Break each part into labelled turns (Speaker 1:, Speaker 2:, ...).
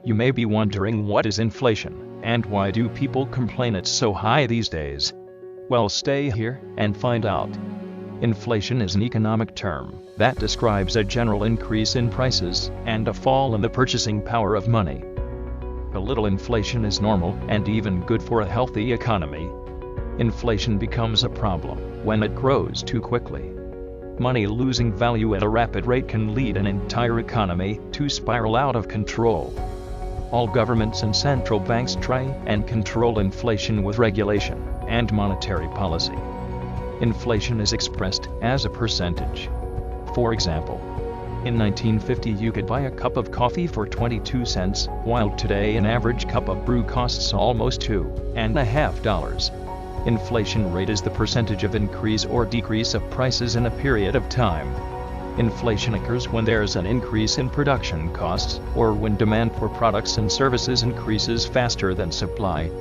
Speaker 1: You may be wondering, what is inflation, and why do people complain it's so high these days? Well, stay here and find out. Inflation is an economic term that describes a general increase in prices and a fall in the purchasing power of money. A little inflation is normal and even good for a healthy economy. Inflation becomes a problem when it grows too quickly. Money losing value at a rapid rate can lead an entire economy to spiral out of control. All governments and central banks try and control inflation with regulation and monetary policy. Inflation is expressed as a percentage. For example, in 1950 you could buy a cup of coffee for 22 cents, while today an average cup of brew costs almost $2.50. Inflation rate is the percentage of increase or decrease of prices in a period of time. Inflation occurs when there is an increase in production costs, or when demand for products and services increases faster than supply.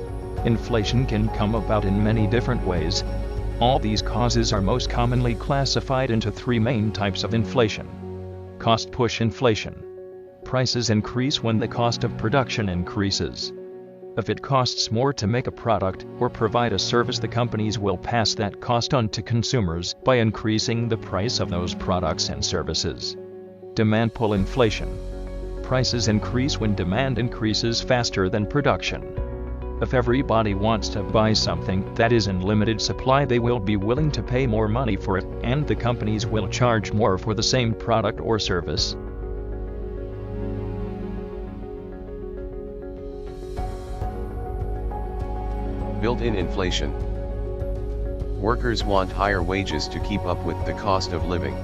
Speaker 1: Inflation can come about in many different ways. All these causes are most commonly classified into three main types of inflation. Cost push inflation. Prices increase when the cost of production increases. If it costs more to make a product or provide a service, the companies will pass that cost on to consumers by increasing the price of those products and services. Demand pull inflation. Prices increase when demand increases faster than production. If everybody wants to buy something that is in limited supply, they will be willing to pay more money for it, and the companies will charge more for the same product or service.
Speaker 2: Built-in inflation. Workers want higher wages to keep up with the cost of living.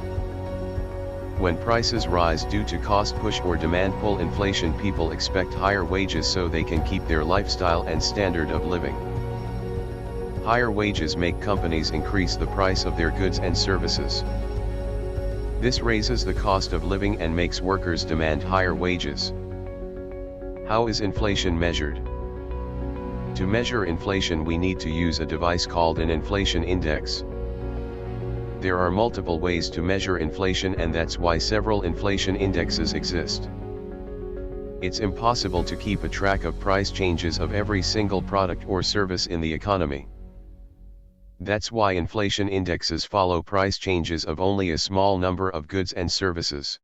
Speaker 2: When prices rise due to cost push or demand pull inflation, people expect higher wages so they can keep their lifestyle and standard of living. Higher wages make companies increase the price of their goods and services. This raises the cost of living and makes workers demand higher wages. How is inflation measured? To measure inflation, we need to use a device called an inflation index. There are multiple ways to measure inflation, and that's why several inflation indexes exist. It's impossible to keep a track of price changes of every single product or service in the economy. That's why inflation indexes follow price changes of only a small number of goods and services.